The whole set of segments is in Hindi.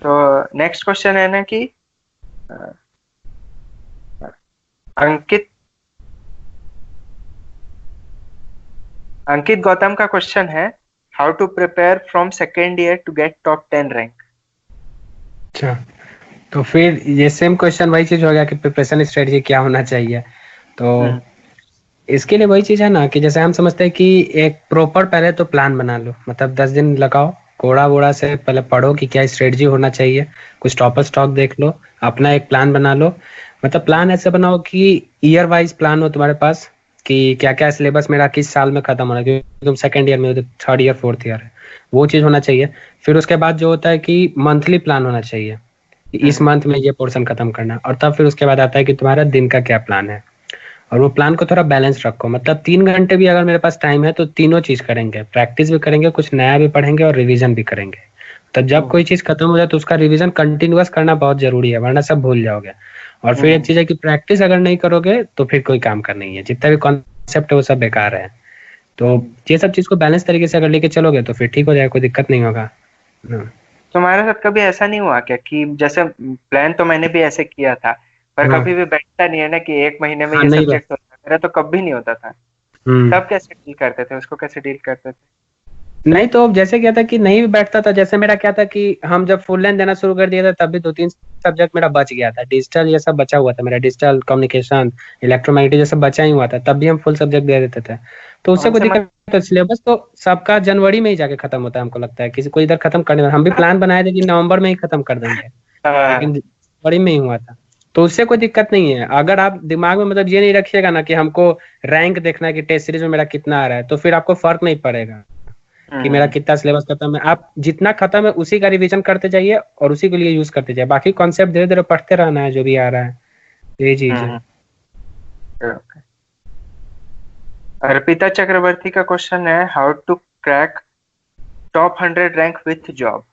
तो नेक्स्ट क्वेश्चन है ना कि अ, अंकित अंकित गौतम का क्वेश्चन है, how to prepare from second year to get top 10 rank. अच्छा, तो फिर ये सेम क्वेश्चन वही चीज हो गया कि प्रिपरेशन स्ट्रेटजी क्या होना चाहिए। तो इसके लिए वही चीज है ना कि जैसे हम समझते हैं कि एक प्रॉपर पहले तो प्लान बना लो, मतलब 10 दिन लगाओ, कोड़ा वोड़ा से पहले पढ़ो कि क्या स्ट्रेटजी होना चाहिए, कुछ टॉपर स्टॉक देख लो, अपना एक प्लान बना लो। मतलब प्लान ऐसे बनाओ कि ईयर वाइज प्लान हो तुम्हारे पास कि क्या क्या सिलेबस मेरा किस साल में खत्म होना है, क्योंकि तुम सेकंड ईयर में हो तो थर्ड ईयर फोर्थ ईयर है, वो चीज होना चाहिए। फिर उसके बाद जो होता है कि मंथली प्लान होना चाहिए कि इस मंथ में ये पोर्शन खत्म करना है, और तब फिर उसके बाद आता है कि तुम्हारा दिन का क्या प्लान है। और वो प्लान को थोड़ा बैलेंस रखो, मतलब 3 घंटे भी अगर मेरे पास टाइम है तो तीनों चीज करेंगे, प्रैक्टिस भी करेंगे, कुछ नया भी पढ़ेंगे और रिवीजन भी करेंगे। तो जब कोई चीज खत्म हो जाए तो उसका रिवीजन कंटिन्यूअस करना बहुत जरूरी है, वरना सब भूल जाओगे। और फिर एक चीज है कि प्रैक्टिस अगर नहीं करोगे तो फिर कोई काम का नहीं है, जितना भी कॉन्सेप्ट है वो सब बेकार है। तो ये सब चीज को बैलेंस तरीके से अगर लेके चलोगे तो फिर ठीक हो जाएगा, कोई दिक्कत नहीं होगा। तुम्हारे साथ कभी ऐसा नहीं हुआ क्या कि जैसे प्लान तो मैंने भी ऐसे किया था, पर हाँ कभी भी बैठता नहीं है ना कि एक महीने में हाँ, ये नहीं सब्जेक्ट होता है, मेरा तो कभी नहीं होता था। हम्म। तब कैसे डील करते थे, उसको कैसे डील करते थे? नहीं तो जैसे क्या था कि नहीं भी बैठता था, जैसे मेरा क्या था कि हम जब फुल लेंथ देना शुरू कर दिया था तब भी 2-3 सब्जेक्ट मेरा बच गया था, डिजिटल ये सब बचा हुआ था, मेरा डिजिटल कम्युनिकेशन इलेक्ट्रोमैग्नेटिक ये सब बचा ही हुआ था, तब भी हम फुल सब्जेक्ट दे देते थे। तो उससे कौन कोई से दिक्कत, तो सिलेबस तो सबका जनवरी में ही जाके खत्म होता है, हमको लगता है किसी को इधर खत्म करने में, हम भी प्लान बनाए थे कि नवंबर में ही खत्म कर देंगे, लेकिन जनवरी में ही हुआ था। तो उससे कोई दिक्कत नहीं है, अगर आप दिमाग में मतलब ये नहीं रखिएगा ना कि हमको रैंक देखना है कि टेस्ट सीरीज में मेरा कितना आ रहा है, तो फिर आपको फर्क नहीं पड़ेगा कि मेरा कितना सिलेबस खत्म है। आप जितना खत्म है उसी का रिवीजन करते जाइए और उसी के लिए यूज करते जाइए, बाकी कॉन्सेप्ट धीरे धीरे पढ़ते रहना है जो भी आ रहा है, यही चीज है। अर्पिता चक्रवर्ती का क्वेश्चन है, how to crack top 100 rank with job.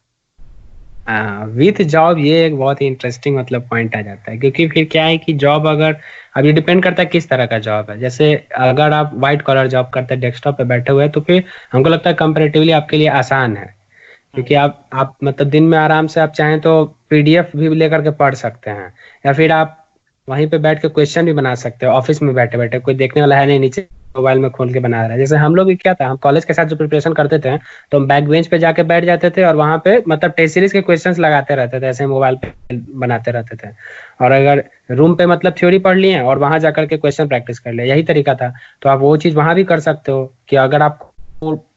With job ये एक बहुत ही इंटरेस्टिंग मतलब पॉइंट आ जाता है, क्योंकि फिर क्या है कि जॉब अगर, अब ये डिपेंड करता है किस तरह का जॉब है। जैसे अगर आप व्हाइट कॉलर जॉब करते हैं, डेस्कटॉप पे बैठे हुए हैं, तो फिर हमको लगता है कंपेरेटिवली आपके लिए आसान है, क्योंकि आप मतलब दिन में आराम से आप चाहें तो पीडीएफ भी लेकर के पढ़ सकते हैं, या फिर आप वहीं पे बैठ के क्वेश्चन भी बना सकते हो, ऑफिस में बैठे बैठे कोई देखने वाला है नहीं, नीचे मोबाइल में खोल के बना रहा है। जैसे हम लोग भी क्या था, हम कॉलेज के साथ जो प्रिपरेशन करते थे तो हम बैक बेंच पे जाके बैठ जाते थे और वहां पे मतलब टेस्ट सीरीज के क्वेश्चंस लगाते रहते थे, ऐसे मोबाइल पे बनाते रहते थे। और अगर रूम पे मतलब थ्योरी पढ़ लिए और वहां जाकर के क्वेश्चन प्रैक्टिस कर लिया, यही तरीका था। तो आप वो चीज वहां भी कर सकते हो कि अगर आप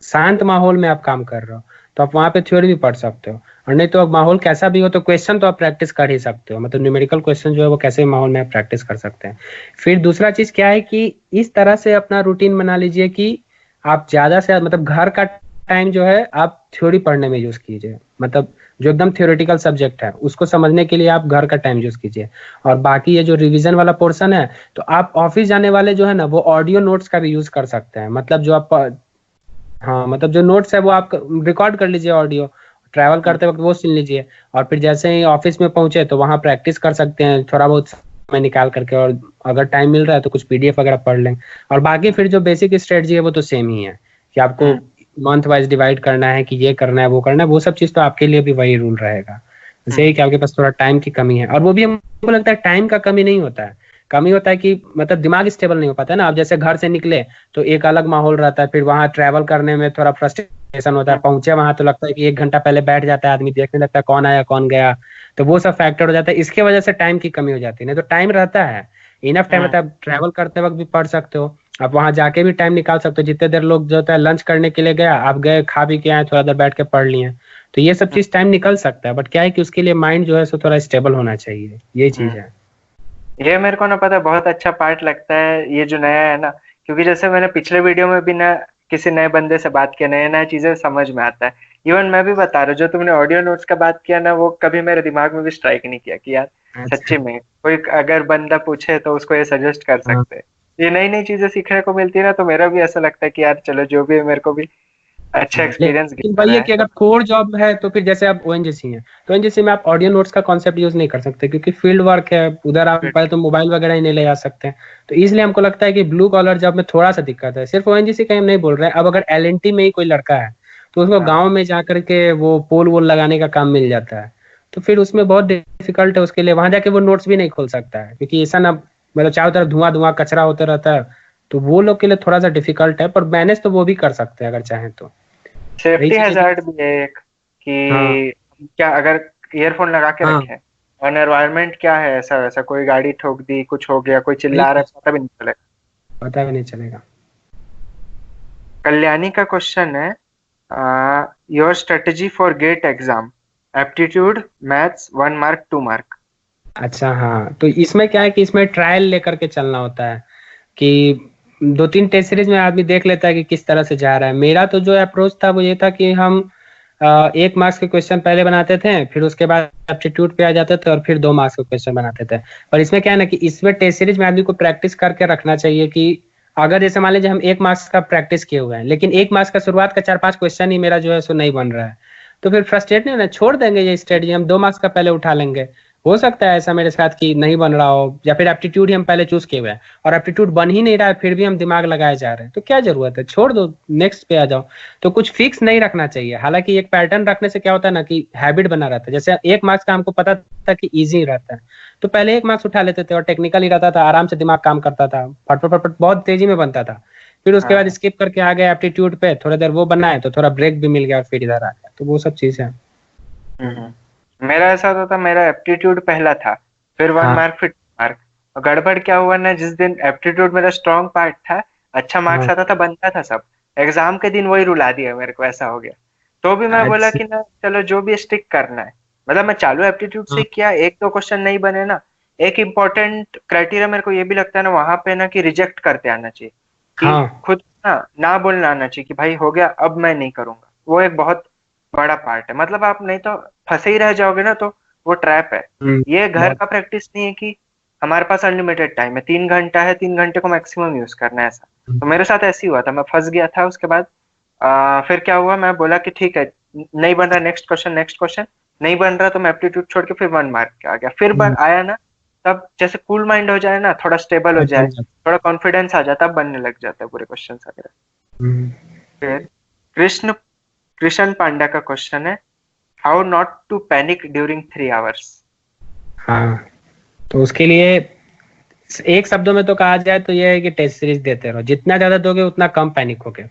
शांत माहौल में आप काम कर रहे हो तो आप वहां पे थ्योरी भी पढ़ सकते हो, और नहीं तो अब माहौल कैसा भी हो तो क्वेश्चन तो आप प्रैक्टिस कर ही सकते हो, मतलब न्यूमेरिकल क्वेश्चन जो है वो कैसे भी माहौल में आप प्रैक्टिस कर सकते हैं। फिर दूसरा चीज क्या है कि इस तरह से अपना रूटीन बना लीजिए कि आप ज्यादा से मतलब घर का टाइम जो है आप थ्योरी पढ़ने में यूज कीजिए, मतलब जो एकदम थ्योरेटिकल सब्जेक्ट है उसको समझने के लिए आप घर का टाइम यूज कीजिए। और बाकी ये जो रिवीजन वाला पोर्शन है, तो आप ऑफिस जाने वाले जो है ना वो ऑडियो नोट्स का भी यूज कर सकते हैं, मतलब जो आप, हाँ मतलब जो नोट्स है वो आप रिकॉर्ड कर लीजिए, ऑडियो ट्रैवल करते वक्त वो सुन लीजिए, और फिर जैसे ही ऑफिस में पहुंचे तो वहां प्रैक्टिस कर सकते हैं थोड़ा बहुत समय निकाल करके, और अगर टाइम मिल रहा है तो कुछ पीडीएफ वगैरह पढ़ लें। और बाकी फिर जो बेसिक स्ट्रेटजी है वो तो सेम ही है कि आपको मंथ वाइज डिवाइड करना है कि ये करना है वो करना है, वो सब चीज तो आपके लिए भी वही रूल रहेगा। जैसे ही कि आपके पास थोड़ा टाइम की कमी है, और वो भी हमको लगता है टाइम का कमी नहीं होता है, कमी होता है कि मतलब दिमाग स्टेबल नहीं हो पाता है ना। आप जैसे घर से निकले तो एक अलग माहौल रहता है, फिर वहां ट्रैवल करने में थोड़ा फ्रस्ट्रेशन होता है, पहुंचे वहां तो लगता है कि 1 घंटा पहले बैठ जाता है आदमी, देखने लगता है कौन आया कौन गया, तो वो सब फैक्टर हो जाता है, इसके वजह से टाइम की कमी हो जाती है। नहीं तो टाइम रहता है, इनफ टाइम रहता है, आप ट्रैवल करते वक्त भी पढ़ सकते हो, आप वहां जाके भी टाइम निकाल सकते हो, जितने देर लोग जो होता है लंच करने के लिए गया, आप गए खा भी के आए, थोड़ा देर बैठ के पढ़ लिए, तो ये सब चीज टाइम निकल सकता है, बट क्या है कि उसके लिए माइंड जो है सो थोड़ा स्टेबल होना चाहिए, ये चीज है। ये मेरे को ना पता है, बहुत अच्छा पार्ट लगता है ये जो नया है ना, क्योंकि जैसे मैंने पिछले वीडियो में भी ना किसी नए बंदे से बात किया, नए नए चीजें समझ में आता है। इवन मैं भी बता रहा हूँ, जो तुमने ऑडियो नोट्स का बात किया ना, वो कभी मेरे दिमाग में भी स्ट्राइक नहीं किया कि यार अच्छा। सच्ची में कोई अगर बंदा पूछे तो उसको ये सजेस्ट कर हाँ। सकते हैं। ये नई नई चीजें सीखने को मिलती है ना, तो मेरा भी ऐसा लगता है कि यार चलो जो भी है मेरे को भी अच्छा एक्सपीरियंस लेकिन गिर वही रहा है है। कि अगर कोर जॉब है तो फिर जैसे आप ओएनजीसी हैं तो ओएनजीसी में आप ऑडियो नोट्स का कॉन्सेप्ट यूज नहीं कर सकते, क्योंकि फील्ड वर्क है उधर, आप पहले तो मोबाइल वगैरह ही नहीं ले जा सकते हैं। तो इसलिए हमको लगता है कि ब्लू कॉलर जॉब में थोड़ा सा दिक्कत है, सिर्फ ओएनजीसी का हम नहीं बोल रहे हैं। अब अगर एलएनटी में ही कोई लड़का है तो उसको हाँ गाँव में जाकर के वो पोल वोल लगाने का काम मिल जाता है, तो फिर उसमें बहुत डिफिकल्ट है उसके लिए, वहां जाके वो नोट्स भी नहीं खोल सकता है, क्योंकि ऐसा ना मतलब चारों तरफ धुआं धुआं कचरा होता रहता है, तो वो लोग के लिए थोड़ा सा डिफिकल्ट है, पर मैनेज तो वो भी कर सकते हैं अगर चाहें तो। वही सेफ्टी चीज है कि हैजार्ड भी है एक, हाँ कि क्या अगर ईयरफोन लगा के हाँ रखे और एनवायरनमेंट क्या है, ऐसा वैसा कोई गाड़ी ठोक दी, कुछ हो गया, कोई वही चिल्ला रहा चीज, है, पता भी नहीं चलेगा। पता भी नहीं चलेगा। कल्याणी का क्वेश्चन है, your strategy for GATE exam, aptitude maths 1 mark 2 mark. अच्छा हाँ, तो इसमें क्या है कि इसमें ट्रायल लेकर के चलना होता है, कि 2-3 टेस्ट सीरीज में आदमी देख लेता है कि किस तरह से जा रहा है। मेरा तो जो अप्रोच था वो ये था कि हम 1 मार्क्स के क्वेश्चन पहले बनाते थे, फिर उसके बाद एप्टीट्यूड पे आ जाते थे, और फिर 2 मार्क्स के क्वेश्चन बनाते थे। पर इसमें क्या है ना कि इसमें टेस्ट सीरीज में आदमी को प्रैक्टिस करके रखना चाहिए, कि अगर जैसे मान लीजिए हम 1 मार्क्स का प्रैक्टिस किए हुए हैं, लेकिन 1 मार्क्स का शुरुआत का 4-5 क्वेश्चन ही मेरा जो है सो नहीं बन रहा है, तो फिर फ्रस्ट्रेट नहीं होना, छोड़ देंगे ये स्ट्रेटजी, हम 2 मार्क्स का पहले उठा लेंगे। हो सकता है ऐसा मेरे साथ कि नहीं बन रहा हो, या फिर एप्टीट्यूड ही हम पहले चूज किए हुए हैं और एप्टीट्यूड बन ही नहीं रहा है, फिर भी हम दिमाग लगाए जा रहे हैं, तो क्या जरूरत है, छोड़ दो, नेक्स्ट पे आ जाओ। तो कुछ फिक्स नहीं रखना चाहिए। हालांकि एक पैटर्न रखने से क्या होता है ना कि हैबिट बना रहता है। जैसे 1 मार्क्स का हमको पता था कि इजी रहता है, तो पहले 1 मार्क्स उठा लेते थे और टेक्निकल ही रहता था, आराम से दिमाग काम करता था, फटफट फटफट बहुत तेजी में बनता था। फिर उसके बाद हाँ। स्किप करके आ गए एप्टीट्यूड पे, थोड़ा देर वो बनाए तो थोड़ा ब्रेक भी मिल गया, और फिर इधर आ गया, तो वो सब चीज है। मेरा ऐसा होता था, मेरा एप्टीट्यूड पहला था, फिर वन हाँ मार्क फिर 2 मार्क। और गड़बड़ क्या हुआ ना, जिस दिन एप्टीट्यूड मेरा स्ट्रांग पार्ट था, अच्छा मार्क्स हाँ आता था, बनता था सब, एग्जाम के दिन वही रुला दिया मेरे को, ऐसा हो गया। तो भी मैं बोला अच्छा कि ना चलो जो भी स्टिक करना है, मतलब मैं चालू एप्टीट्यूड से हाँ किया, 1-2 क्वेश्चन नहीं बने ना, एक इम्पोर्टेंट क्राइटेरिया मेरे को ये भी लगता है ना वहां पे ना, कि रिजेक्ट करते आना चाहिए, कि हाँ खुद ना ना बोलना आना चाहिए कि भाई हो गया, अब मैं नहीं करूंगा। वो एक बहुत बड़ा पार्ट है, मतलब आप नहीं तो फंसे ही रह जाओगे ना, तो वो ट्रैप है। ये घर बहुत का प्रैक्टिस नहीं है कि हमारे पास अनलिमिटेड टाइम है, 3 घंटा है, 3 घंटे को मैक्सिमम यूज करना है, ऐसा। तो मेरे साथ ऐसे ही हुआ था, मैं फंस गया था। उसके बाद फिर क्या हुआ, मैं बोला कि ठीक है, नहीं बन रहा, नेक्स्ट क्वेश्चन, नेक्स्ट क्वेश्चन, नहीं बन रहा, तो मैं एप्टीट्यूड छोड़ के फिर 1 मार्क के आ गया, फिर आया ना, तब जैसे कूल माइंड हो जाए ना, थोड़ा स्टेबल हो तब जाए, बन जाता थोड़ा कॉन्फिडेंस आ जाता, तब बनने लग जाता है पूरे क्वेश्चन वगैरह। है। फिर कृष्ण कृष्ण पांडा का क्वेश्चन है, how not to panic during 3 hours. हाँ, तो उसके लिए एक शब्दों में तो कहा जाए तो ये है कि टेस्ट सीरीज देते रहो, जितना ज्यादा दोगे उतना कम पैनिक होगे।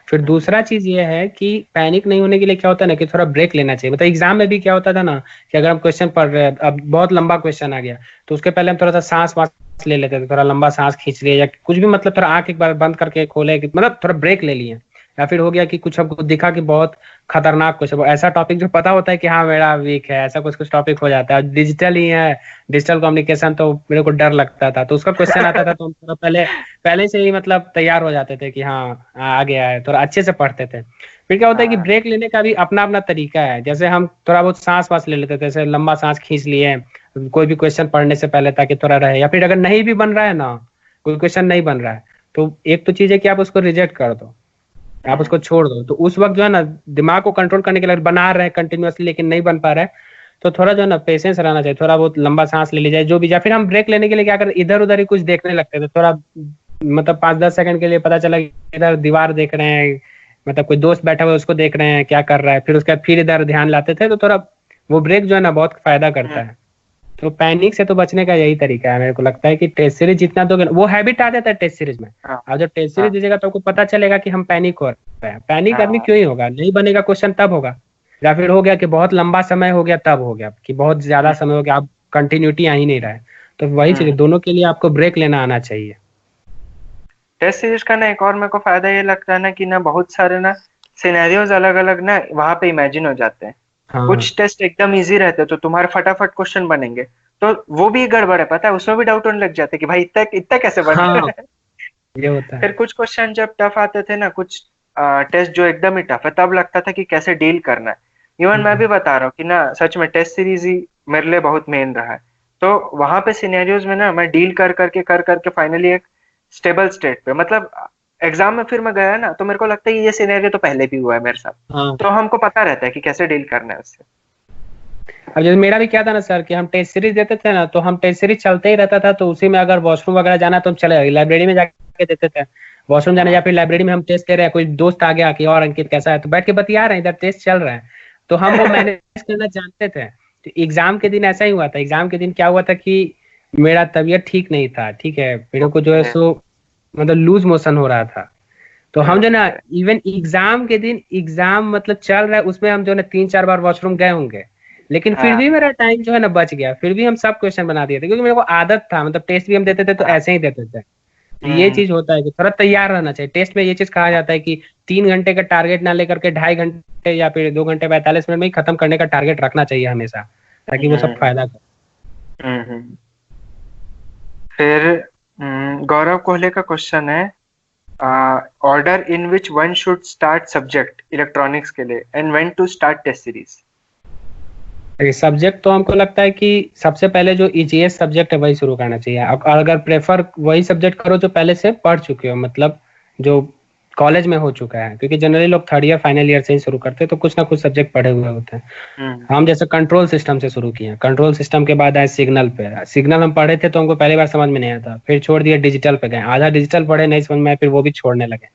फिर दूसरा चीज ये है कि पैनिक नहीं होने के लिए क्या होता है ना कि थोड़ा ब्रेक लेना चाहिए। मतलब एग्जाम में भी क्या होता था ना कि अगर हम क्वेश्चन पढ़ रहे हैं, अब बहुत लंबा क्वेश्चन आ गया, तो उसके पहले हम थोड़ा सा सांस वास ले लेते थे, थोड़ा लंबा सांस खींच लिए, या कुछ भी, मतलब थोड़ा आंख एक बार बंद करके खोले, मतलब थोड़ा ब्रेक ले लिए। या फिर हो गया कि कुछ हमको दिखा कि बहुत खतरनाक क्वेश्चन, ऐसा टॉपिक जो पता होता है कि हाँ मेरा वीक है, ऐसा कुछ कुछ टॉपिक हो जाता है, डिजिटल ही है, डिजिटल कम्युनिकेशन, तो मेरे को डर लगता था, तो उसका क्वेश्चन आता था तो हम थोड़ा पहले पहले से ही मतलब तैयार हो जाते थे कि हाँ आ गया है, थोड़ा अच्छे से पढ़ते थे। फिर क्या होता है कि हाँ। ब्रेक लेने का भी अपना अपना तरीका है। जैसे हम थोड़ा बहुत सांस वास ले लेते थे, जैसे लंबा सांस खींच लिए कोई भी क्वेश्चन पढ़ने से पहले, ताकि थोड़ा रहे। या फिर अगर नहीं भी बन रहा है ना, कोई क्वेश्चन नहीं बन रहा है, तो एक तो चीज है कि आप उसको रिजेक्ट कर दो, आप उसको छोड़ दो। तो उस वक्त जो है ना दिमाग को कंट्रोल करने के लिए बना रहे हैं कंटिन्यूअसली, लेकिन नहीं बन पा रहा है, तो थोड़ा जो है ना पेशेंस रहना चाहिए, थोड़ा बहुत लंबा सांस ले लीजिए जो भी। या फिर हम ब्रेक लेने के लिए क्या करें, इधर उधर ही कुछ देखने लगते थे, थोड़ा मतलब 5-10 सेकंड के लिए पता चला कि इधर दीवार देख रहे हैं, मतलब कोई दोस्त बैठा हुआ है उसको देख रहे हैं क्या कर रहा है, फिर उसके बाद फिर इधर ध्यान लाते थे, तो थोड़ा वो ब्रेक जो है ना बहुत फायदा करता है। तो पैनिक से तो बचने का यही तरीका है, मेरे को लगता है कि टेस्ट सीरीज जितना दोगे वो हैबिट आ जाता है टेस्ट सीरीज में। हाँ। और जब टेस्ट सीरीज हाँ। दीजिएगा तो आपको पता चलेगा कि हम पैनिक हो रहे हैं। पैनिक आदमी हाँ। क्यों ही होगा, नहीं बनेगा क्वेश्चन तब होगा, या फिर हो गया कि बहुत लंबा समय हो गया तब हो गया, कि बहुत ज्यादा समय हो गया, आप कंटिन्यूटी आ ही नहीं रहा है। तो वही चीज, दोनों के लिए आपको ब्रेक लेना आना चाहिए। टेस्ट सीरीज का ना एक और मेरे को फायदा ये लगता है ना, कि ना बहुत सारे ना सिनेरियोज अलग अलग ना वहां पे इमेजिन हो जाते हैं। हाँ कुछ टेस्ट एकदम इजी रहते हैं, तो तुम्हारे फटाफट क्वेश्चन बनेंगे, तो वो भी गड़बड़ है, पता है, उसमें भी डाउट होने लग जाते हैं कि भाई इतना इतना कैसे बन रहा हाँ, है। ये होता फिर है। कुछ क्वेश्चन जब टफ आते थे ना, कुछ टेस्ट जो एकदम ही टफ है, तब लगता था कि कैसे डील करना है। इवन मैं भी बता रहा हूँ कि ना सच में टेस्ट सीरीज ही मेरे लिए बहुत मेन रहा है। तो वहां पे सिनेरियोज में ना मैं डील कर करके फाइनली एक स्टेबल स्टेट पे, मतलब एग्जाम में फिर मैं गया ना, तो मेरे को लगता है कि ये सिनेरियो तो पहले भी हुआ है मेरे साथ, हाँ, तो हमको पता रहता है कि कैसे डील करना है उससे। अब जैसे मेरा भी क्या था ना सर, कि हम टेस्ट सीरीज देते थे ना, तो हम टेस्ट सीरीज चलते ही रहता था, तो उसी में अगर वॉशरूम वगैरह जाना तो हम चले गए लाइब्रेरी में जाके देते थे वॉशरूम जाना, या फिर लाइब्रेरी में हम टेस्ट दे रहे हैं, कोई दोस्त आ गया कि और अंकित कैसा है, तो बैठ के बतिया रहे हैं, इधर टेस्ट चल रहा है, तो हम वो मैनेज करना जानते थे। तो एग्जाम के दिन ऐसा ही हुआ था। एग्जाम के दिन क्या हुआ था कि मेरा तबीयत ठीक नहीं था, ठीक है, मेरे को जो है सो मतलब लूज मोशन हो रहा था। तो हम जो ना इवन एग्जाम के दिन एग्जाम मतलब चल रहा है उसमें हम जो है ना 3-4 बार वॉशरूम गए होंगे, लेकिन फिर भी मेरा टाइम जो है ना बच गया, फिर भी हम सब क्वेश्चन बना दिए थे क्योंकि मेरे को आदत था। मतलब टेस्ट भी हम देते थे तो ऐसे ही देते थे। तो ये चीज होता है कि थोड़ा तैयार रहना चाहिए। टेस्ट में ये चीज कहा जाता है कि 3 घंटे का टारगेट ना लेकर के 2.5 घंटे या फिर 2 घंटे 45 मिनट में ही खत्म करने का टारगेट रखना चाहिए हमेशा, ताकि वो सब फायदा करे। फिर गौरव कोहले का क्वेश्चन है, order in which one should start subject electronics के लिए and when to start test series. Subject तो हमको लगता है कि सबसे पहले जो इजीएस्ट सब्जेक्ट है वही शुरू करना चाहिए। अगर प्रेफर वही सब्जेक्ट करो जो पहले से पढ़ चुके हो, मतलब जो कॉलेज में हो चुका है, क्योंकि जनरली लोग 3rd ईयर फाइनल ईयर से ही शुरू करते हैं तो कुछ ना कुछ सब्जेक्ट पढ़े हुए होते हैं। हम जैसे कंट्रोल सिस्टम से शुरू किए, कंट्रोल सिस्टम के बाद आए सिग्नल पे। सिग्नल हम पढ़े थे तो हमको पहली बार समझ में नहीं आता, फिर छोड़ दिया, डिजिटल पे गए, आधा डिजिटल पढ़े, नहीं समझ में आया, फिर वो भी छोड़ने लगे।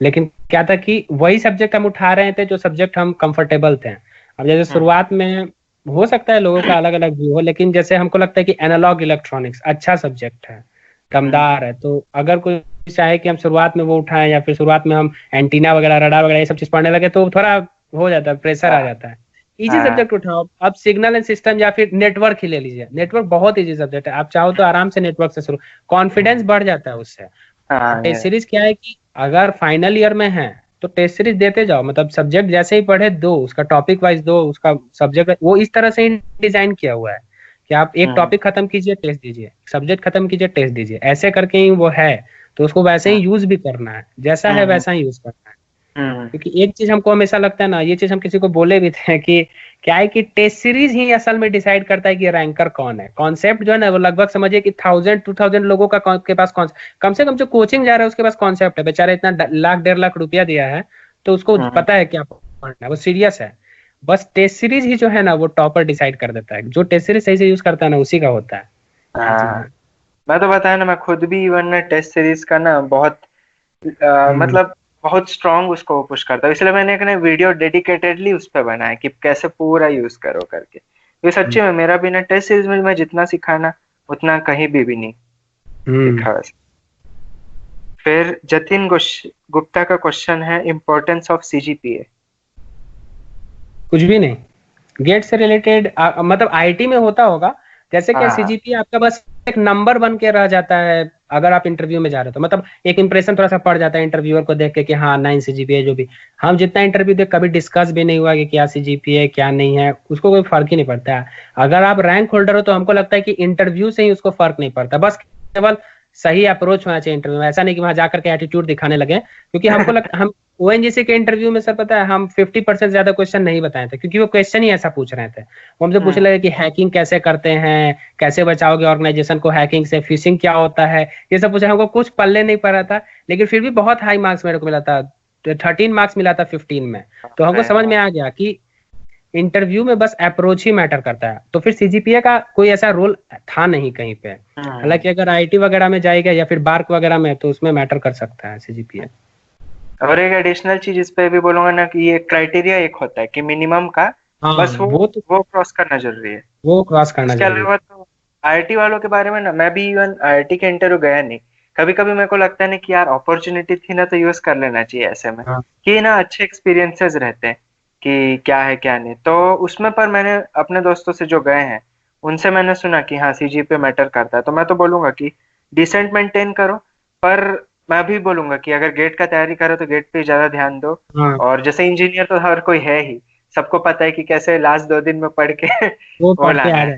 लेकिन क्या था कि वही सब्जेक्ट हम उठा रहे थे जो सब्जेक्ट हम कंफर्टेबल थे। अब जैसे शुरुआत में हो सकता है लोगों का अलग अलग व्यू हो, लेकिन जैसे हमको लगता है कि एनालॉग इलेक्ट्रॉनिक्स अच्छा सब्जेक्ट है, दमदार है, तो अगर कोई चाहे कि हम शुरुआत में वो उठाएं या फिर शुरुआत में हम एंटीना वगैरह, रडार वगैरह ये सब चीज पढ़ने लगे तो थोड़ा हो जाता है, प्रेशर आ जाता है। इजी सब्जेक्ट उठाओ। अब सिग्नल एंड सिस्टम या फिर नेटवर्क ही ले लीजिए, नेटवर्क बहुत इजी सब्जेक्ट है, आप चाहो तो आराम से नेटवर्क से शुरू, कॉन्फिडेंस बढ़ जाता है उससे। टेस्ट सीरीज क्या है कि अगर फाइनल ईयर में है तो टेस्ट सीरीज देते जाओ, मतलब सब्जेक्ट जैसे ही पढ़े दो, उसका टॉपिक वाइज दो, उसका सब्जेक्ट वो इस तरह से ही डिजाइन किया हुआ है कि आप एक टॉपिक खत्म कीजिए, टेस्ट दीजिए, सब्जेक्ट खत्म कीजिए, टेस्ट दीजिए, ऐसे करके ही वो है। तो उसको वैसे ही यूज भी करना है, जैसा है वैसा ही यूज करना है। क्योंकि एक चीज हमको हमेशा लगता है ना, ये चीज हम किसी को बोले भी थे कि क्या है कि टेस्ट सीरीज ही असल में डिसाइड करता है कि रैंकर कौन है। कॉन्सेप्ट जो है ना वो लगभग समझिए कि 1000-2000 लोगों का के पास कम से कम जो कोचिंग जा रहा है उसके पास कॉन्सेप्ट है। बेचारा इतना लाख 1.5 लाख रुपया दिया है तो उसको पता है क्या पढ़ना है, वो सीरियस है। बस टेस्ट सीरीज ही जो है ना वो टॉपर डिसाइड कर देता है, जो टेस्ट सीरीज सही से यूज करता है ना उसी का होता है। मैं तो बताया ना, मैं खुद भी इवन टेस्ट सीरीज का ना बहुत मतलब बहुत स्ट्रॉन्ग उसको पुश करता हूँ, इसलिए मैंने एक वीडियो डेडिकेटेडली उस पर बनाया कि कैसे पूरा यूज करो करके। ये सच्ची में मेरा भी ना टेस्ट सीरीज में मैं जितना सीखा ना उतना कहीं भी नहीं सीखा वैसे। फिर जतिन गुप्ता का क्वेश्चन है, इम्पोर्टेंस ऑफ सीजीपीए। कुछ भी नहीं, गेट से रिलेटेड मतलब आईटी में होता होगा, जैसे कि सीजीपीए आपका बस एक नंबर बन के रह जाता है अगर आप इंटरव्यू में जा रहे हो तो, मतलब एक इंप्रेशन थोड़ा सा पड़ जाता है इंटरव्यूअर को देख के कि हाँ 9 सीजीपीए जो भी। हम जितना इंटरव्यू दे कभी डिस्कस भी नहीं हुआ कि क्या सीजीपीए क्या नहीं है, उसको कोई फर्क ही नहीं पड़ता है। अगर आप रैंक होल्डर हो तो हमको लगता है कि इंटरव्यू से ही उसको फर्क नहीं पड़ता, बस केवल सही अप्रोच होना चाहिए इंटरव्यू में। ऐसा नहीं कि वहां जाकर के एटीट्यूड दिखाने लगे, क्योंकि हमको लगता हम ओएनजीसी के इंटरव्यू में सर पता है हम 50% ज्यादा क्वेश्चन नहीं बताए थे, क्योंकि वो क्वेश्चन ही ऐसा पूछ रहे थे। वो हमसे पूछने लगे कि हैकिंग कैसे करते हैं, कैसे बचाओगे ऑर्गेनाइजेशन को हैकिंग से, फिशिंग क्या होता है, ये सब पूछा। हमको कुछ पल्ले नहीं पड़ा था, लेकिन फिर भी बहुत हाई मार्क्स मेरे को मिला था, 13 मार्क्स मिला था 15 में। तो हमको समझ में आ गया कि इंटरव्यू में बस अप्रोच ही मैटर करता है। तो फिर सीजीपीए का कोई ऐसा रोल था नहीं कहीं पे। हालांकि अगर आईटी वगैरह में जाएगा या फिर बार्क वगैरह में तो उसमें मैटर कर सकता है सीजीपीए। और एक एडिशनल चीज इस पे भी बोलूंगा ना कि ये क्राइटेरिया एक होता है कि मिनिमम का, बस वो क्रॉस करना जरूरी है, वो क्रॉस करना जरूरी है। इसके अलावा तो आईआईटी वालों के बारे में ना, मैं भी इवन आईआईटी के इंटरव्यू गया नहीं। कभी कभी मेरे को लगता है ना कि यार अपॉर्चुनिटी थी ना तो यूज कर लेना चाहिए ऐसे में, कि ना अच्छे एक्सपीरियंसेस रहते हैं कि क्या है क्या नहीं। तो उसमें पर मैंने अपने दोस्तों से जो गए हैं उनसे मैंने सुना कि हाँ सीजीपीए मैटर करता है। तो मैं तो बोलूंगा कि डिसेंट मेंटेन करो, पर मैं भी बोलूंगा कि अगर गेट का तैयारी करो तो गेट पे ज्यादा ध्यान दो। और जैसे इंजीनियर तो हर कोई है ही, सबको पता है कि कैसे लास्ट 2 दिन में पढ़ के वो लाना है।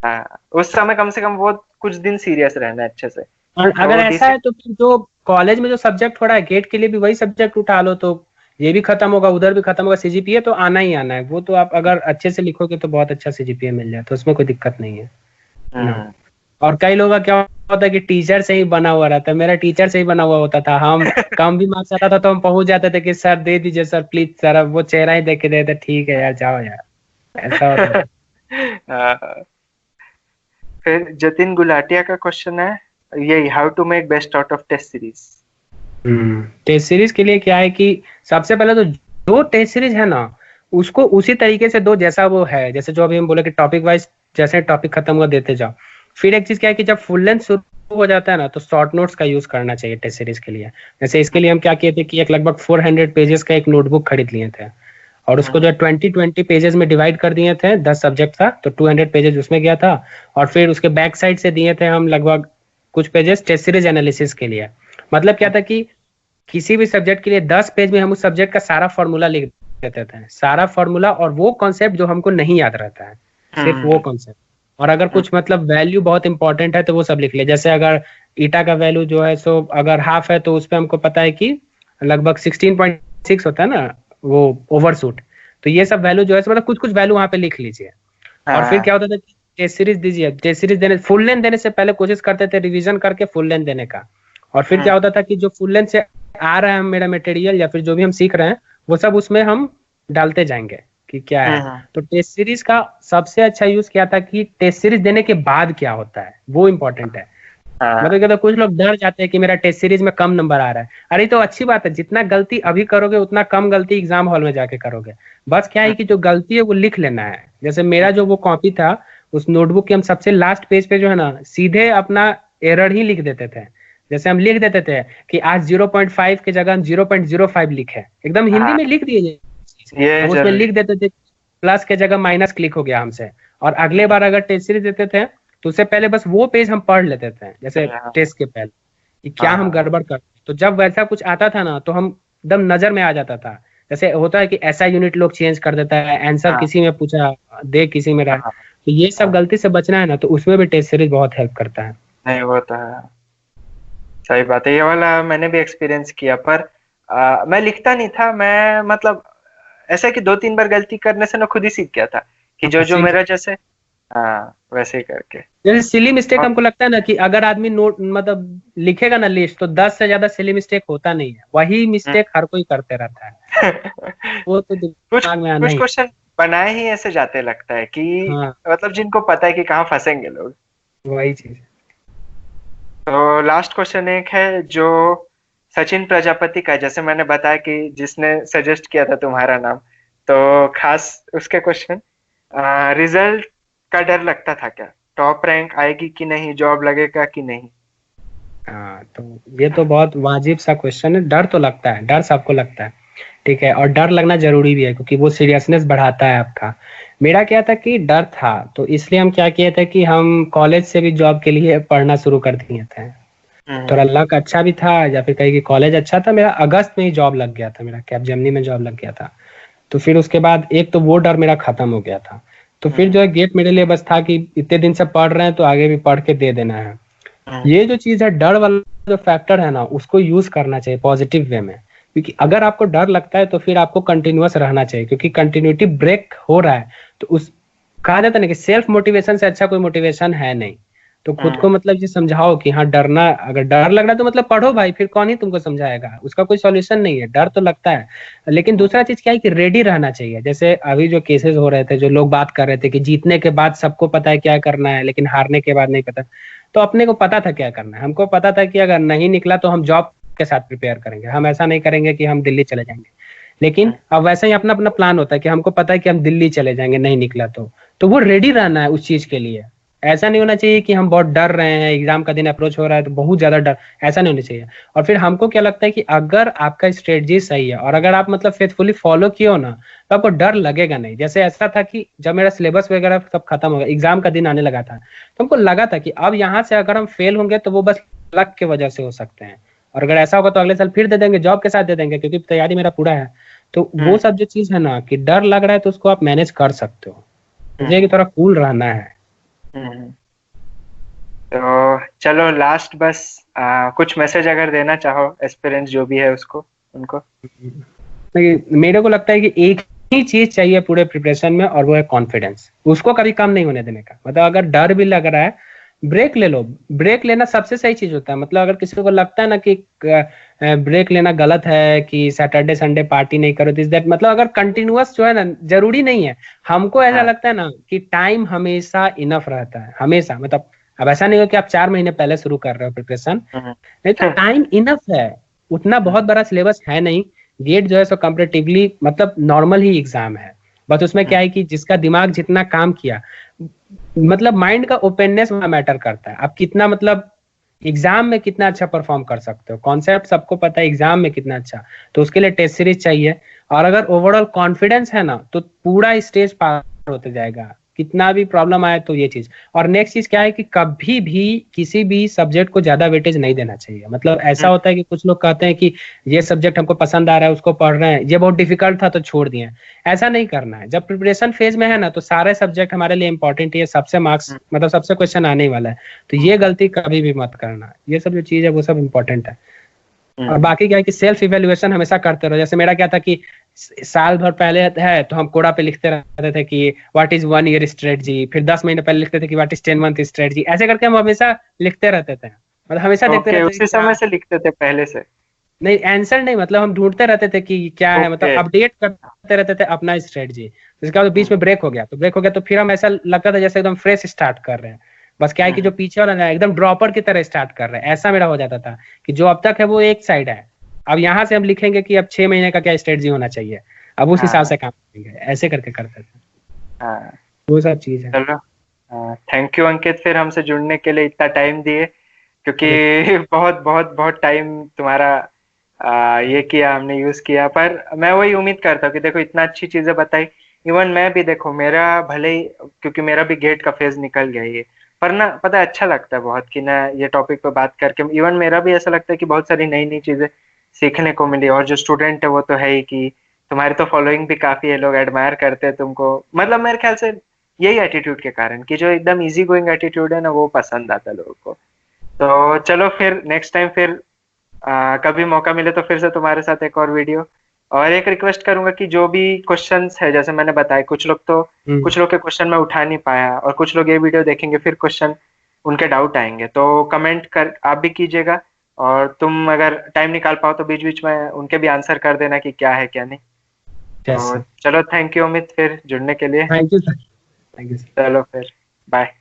हाँ, उस समय कम से कम वो कुछ दिन सीरियस रहना है अच्छे से। और अगर ऐसा है तो फिर जो कॉलेज में जो सब्जेक्ट थोड़ा है गेट के लिए भी वही सब्जेक्ट उठा लो, तो ये भी खत्म होगा, उधर भी खत्म होगा। सीजीपीए तो आना ही आना है, वो तो आप अगर अच्छे से लिखोगे तो बहुत अच्छा सीजीपीए मिल जाए, तो उसमें कोई दिक्कत नहीं है। और कई लोगों का क्या होता है कि टीचर से ही बना हुआ रहता है। मेरा टीचर से ही बना हुआ होता था, हम कम भी मार्क्स आता था तो हम पहुंच जाते थे कि सर दे दीजिए सर प्लीज सर, अब वो चेहरा ही देख के देते ठीक है यार जाओ यार, ऐसा होता है। फिर जतिन गुलाटिया का क्वेश्चन है यही, how to make best out of test series. Test series के लिए क्या है कि सबसे पहले तो जो टेस्ट सीरीज है ना उसको उसी तरीके से दो जैसा वो है, जैसे जो अभी हम बोले कि टॉपिक वाइज जैसे टॉपिक खत्म हुआ देते जाओ। फिर एक चीज क्या है कि जब फुल लेंथ शुरू हो जाता है ना, तो शॉर्ट नोट्स का यूज करना चाहिए टेस्ट सीरीज के लिए। जैसे इसके लिए हम क्या किए थे कि एक लगभग 400 पेजेस का एक नोटबुक खरीद लिए थे, और उसको जो 20 पेजेस में डिवाइड कर दिए थे, 10 सब्जेक्ट था तो 200 पेजेस उसमें गया था। और फिर उसके बैक साइड से दिए थे हम लगभग कुछ पेजेस टेस्ट सीरीज एनालिसिस के लिए। मतलब क्या था कि किसी भी सब्जेक्ट के लिए 10 पेज में हम उस सब्जेक्ट का सारा फॉर्मूला लिख देते थे, सारा फॉर्मूला और वो कॉन्सेप्ट जो हमको नहीं याद रहता है, सिर्फ वो कॉन्सेप्ट। और अगर कुछ मतलब वैल्यू बहुत इंपॉर्टेंट है तो वो सब लिख ले। जैसे अगर ईटा का वैल्यू जो है सो अगर हाफ है तो उसपे हमको पता है कि लगभग 16.6 होता है ना वो ओवरशूट। तो ये सब वैल्यू जो है मतलब कुछ कुछ वैल्यू वहां पे लिख लीजिए। और फिर क्या होता था कि टेस्ट सीरीज दीजिए, टेस्ट सीरीज देने फुल लेंथ देने से पहले कोशिश करते थे रिवीजन करके फुल लेंथ देने का। और फिर क्या होता था कि जो फुल लेंथ से आ रहा है मेरा मटेरियल या फिर जो भी हम सीख रहे हैं वो सब उसमें हम डालते जाएंगे कि क्या है। तो टेस्ट सीरीज का सबसे अच्छा यूज क्या था कि टेस्ट सीरीज देने के बाद क्या होता है वो इम्पोर्टेंट है। मतलब क्या, तो कुछ लोग डर जाते हैं कि मेरा टेस्ट सीरीज में कम नंबर आ रहा है। अरे तो अच्छी बात है, जितना गलती अभी करोगे उतना कम गलती एग्जाम हॉल में जाके करोगे। बस क्या है कि जो गलती है वो लिख लेना है। जैसे मेरा जो वो कॉपी था उस नोटबुक के हम सबसे लास्ट पेज पे जो है ना सीधे अपना एरर ही लिख देते थे। जैसे हम लिख देते थे कि आज 0.5 की जगह हम 0.05 लिखे, एकदम हिंदी में लिख दिए। हम उसमें लिख देते थे प्लस के जगह माइनस क्लिक हो गया हमसे। और अगले बार अगर टेस्ट सीरीज देते थे तो उससे पहले बस वो पेज हम पढ़ लेते थे जैसे टेस्ट के पहले कि क्या हम गड़बड़ करते। तो जब वैसा कुछ आता था ना तो हम एकदम नजर में आ जाता था। जैसे होता है कि ऐसा यूनिट लोग चेंज कर देता है, आंसर किसी में पूछा दे किसी में रहा। तो ये सब गलती से बचना है ना तो उसमें भी टेस्ट सीरीज बहुत हेल्प करता है। नहीं होता है, सही बात है। ये वाला मैंने भी एक्सपीरियंस किया, पर मैं लिखता नहीं था। मैं मतलब ऐसा कि 2-3 बार गलती करने से ना खुद ही सीख गया था कि जो मेरा जैसे वैसे ही करके। जैसे सिली मिस्टेक हमको लगता है ना कि अगर आदमी नोट मतलब लिखेगा ना लिस्ट तो 10 से ज्यादा सिली मिस्टेक होता नहीं है, वही मिस्टेक हर कोई करते रहता है। वो तो दिमाग में आना कुछ ही। क्वेश्चन बनाए ही ऐसे जाते लगता है कि मतलब जिनको पता है कि कहाँ फंसेंगे लोग, वही चीज। तो लास्ट क्वेश्चन एक है जो सचिन प्रजापति का, जैसे मैंने बताया कि जिसने सजेस्ट किया था तुम्हारा नाम, तो खास उसके क्वेश्चन, रिजल्ट का डर लगता था क्या? टॉप रैंक आएगी कि नहीं, जॉब लगेगा कि नहीं? तो ये तो बहुत वाजिब सा क्वेश्चन है। डर तो लगता है, डर सबको लगता है, ठीक है। और डर लगना जरूरी भी है क्योंकि वो सीरियसनेस बढ़ाता है आपका। मेरा क्या था कि डर था तो इसलिए हम क्या किए थे कि हम कॉलेज से भी जॉब के लिए पढ़ना शुरू कर दिए थे। थोड़ा लक अच्छा भी था या फिर कहीं कि कॉलेज अच्छा था। मेरा अगस्त में ही जॉब लग गया था, मेरा कैपजेमिनी में जॉब लग गया था। तो फिर उसके बाद एक तो वो डर मेरा खत्म हो गया था। तो फिर जो है गेट मेरे लिए बस था कि इतने दिन से पढ़ रहे हैं तो आगे भी पढ़ के दे देना है। ये जो चीज है डर वाला जो फैक्टर है ना उसको यूज करना चाहिए पॉजिटिव वे में। क्योंकि अगर आपको डर लगता है तो फिर आपको कंटिन्यूअस रहना चाहिए, क्योंकि कंटिन्यूटी ब्रेक हो रहा है तो उस कहा जाता है ना कि सेल्फ मोटिवेशन से अच्छा कोई मोटिवेशन है नहीं। तो खुद को मतलब ये समझाओ कि हाँ डरना, अगर डर लग रहा है तो मतलब पढ़ो भाई, फिर कौन ही तुमको समझाएगा, उसका कोई सॉल्यूशन नहीं है। डर तो लगता है, लेकिन दूसरा चीज क्या है कि रेडी रहना चाहिए। जैसे अभी जो केसेस हो रहे थे, जो लोग बात कर रहे थे कि जीतने के बाद सबको पता है क्या करना है लेकिन हारने के बाद नहीं पता, तो अपने को पता था क्या करना है। हमको पता था कि अगर नहीं निकला तो हम जॉब के साथ प्रिपेयर करेंगे, हम ऐसा नहीं करेंगे कि हम दिल्ली चले जाएंगे। लेकिन अब वैसे ही अपना अपना प्लान होता है कि हमको पता है कि हम दिल्ली चले जाएंगे नहीं निकला तो वो रेडी रहना है उस चीज के लिए। ऐसा नहीं होना चाहिए कि हम बहुत डर रहे हैं, एग्जाम का दिन अप्रोच हो रहा है तो बहुत ज्यादा डर, ऐसा नहीं होना चाहिए। और फिर हमको क्या लगता है कि अगर आपका स्ट्रेटजी सही है और अगर आप मतलब फेथफुली फॉलो किए हो ना तो आपको डर लगेगा नहीं। जैसे ऐसा था कि जब मेरा सिलेबस वगैरह सब खत्म हो गया, एग्जाम का दिन आने लगा था, तो हमको लगा था कि अब यहाँ से अगर हम फेल होंगे तो वो बस लक की वजह से हो सकते हैं, और अगर ऐसा होगा तो अगले साल फिर दे देंगे, जॉब के साथ दे देंगे, क्योंकि तैयारी मेरा पूरा है। तो वो सब जो चीज है ना कि डर लग रहा है तो उसको आप मैनेज कर सकते हो, मुझे कि थोड़ा कूल रहना है। तो चलो लास्ट बस कुछ मैसेज अगर देना चाहो एस्पिरेंट्स जो भी है उसको, उनको। मेरे को लगता है कि एक ही चीज चाहिए पूरे प्रिपरेशन में और वो है कॉन्फिडेंस। उसको कभी कम नहीं होने देने का। मतलब अगर डर भी लग रहा है ब्रेक ले लो, ब्रेक लेना सबसे सही चीज होता है। मतलब अगर किसी को लगता है ना कि ब्रेक लेना गलत है कि सैटरडे संडे पार्टी नहीं करो दिस दैट, मतलब अगर कंटिन्यूअस जो है ना जरूरी नहीं है। हमको ऐसा लगता है ना कि टाइम हमेशा इनफ रहता है, हमेशा। मतलब अब ऐसा नहीं हो कि आप 4 महीने पहले शुरू कर रहे हो प्रिपरेशन, नहीं तो टाइम इनफ है। उतना बहुत बड़ा सिलेबस है नहीं, गेट जो है सो कंपेरेटिवली मतलब नॉर्मल ही एग्जाम है। बस उसमें क्या है कि जिसका दिमाग जितना काम किया, मतलब माइंड का ओपननेस वहां मैटर करता है। आप कितना मतलब एग्जाम में कितना अच्छा परफॉर्म कर सकते हो, कॉन्सेप्ट सबको पता है, एग्जाम में कितना अच्छा, तो उसके लिए टेस्ट सीरीज चाहिए। और अगर ओवरऑल कॉन्फिडेंस है ना, तो पूरा स्टेज पार होते जाएगा, कितना भी प्रॉब्लम आए तो ये चीज। और नेक्स्ट चीज क्या है कि कभी भी किसी भी सब्जेक्ट को ज्यादा वेटेज नहीं देना चाहिए। मतलब ऐसा होता है कि कुछ लोग कहते हैं कि ये सब्जेक्ट हमको पसंद आ रहा है, उसको पढ़ रहे हैं, ये बहुत डिफिकल्ट था तो छोड़ दिए। ऐसा नहीं करना है। जब प्रिपरेशन फेज में है ना, तो सारे सब्जेक्ट हमारे लिए इंपॉर्टेंट है, सबसे मार्क्स मतलब सबसे क्वेश्चन आने ही वाला है, तो ये गलती कभी भी मत करना। ये सब जो चीज है वो सब इंपॉर्टेंट है। और बाकी क्या है कि सेल्फ इवेल्युएशन हमेशा करते रहो। जैसे मेरा क्या था कि साल भर पहले है तो हम कोड़ा पे लिखते रहते थे कि व्हाट इज 1 ईयर स्ट्रेटजी, फिर 10 महीने पहले लिखते थे कि व्हाट इज 10 मंथ स्ट्रेटजी। ऐसे करके हम हमेशा लिखते रहते थे, मतलब हमेशा देखते ओके, रहते थे उसी समय से लिखते थे पहले से? नहीं आंसर नहीं, मतलब हम ढूंढते रहते थे कि क्या है, मतलब ओके। अपडेट करते रहते थे अपना स्ट्रेटजी। इसके बाद बीच में ब्रेक हो गया, तो ब्रेक हो गया तो फिर हम ऐसा लगता था जैसे एकदम फ्रेश स्टार्ट कर रहे हैं। बस क्या है कि जो पीछे वाला ना एकदम ड्रॉपर की तरह स्टार्ट कर रहे हैं, ऐसा मेरा हो जाता था कि जो अब तक है वो एक साइड है, अब यहाँ से हम लिखेंगे कि अब 6 महीने का क्या स्ट्रेटजी होना चाहिए, अब उस हिसाब से काम करेंगे, ऐसे करके करते थे। हाँ, वो सब चीज है। चलो, थैंक यू अंकित फिर हमसे जुड़ने के लिए, इतना टाइम दिए, अरे क्योंकि बहुत बहुत बहुत टाइम तुम्हारा ये किया हमने, यूज किया। पर मैं वही उम्मीद करता हूँ कि देखो इतना अच्छी चीजें बताई। इवन मैं भी देखो, मेरा भले ही, क्योंकि मेरा भी गेट का फेज निकल गया ये, पर ना पता है अच्छा लगता है बहुत कि ना ये टॉपिक पे बात करके। इवन मेरा भी ऐसा लगता है कि बहुत सारी नई नई चीजें सीखने को मिली। और जो स्टूडेंट है वो तो है ही, कि तुम्हारी तो फॉलोइंग भी काफी है, लोग एडमायर करते हैं तुमको। मतलब मेरे ख्याल से यही एटीट्यूड के कारण, कि जो एकदम इजी गोइंग एटीट्यूड है ना, वो पसंद आता है लोगों को। तो चलो फिर नेक्स्ट टाइम फिर कभी मौका मिले तो फिर से तुम्हारे साथ एक और वीडियो। और एक रिक्वेस्ट करूंगा कि जो भी क्वेश्चंस है, जैसे मैंने बताया, कुछ लोग के क्वेश्चन मैं उठा नहीं पाया, और कुछ लोग ये वीडियो देखेंगे फिर क्वेश्चन उनके डाउट आएंगे, तो कमेंट कर आप भी कीजिएगा। और तुम अगर टाइम निकाल पाओ तो बीच बीच में उनके भी आंसर कर देना कि क्या है क्या नहीं। तो चलो, थैंक यू अमित फिर जुड़ने के लिए। Thank you sir, thank you. चलो फिर, बाय।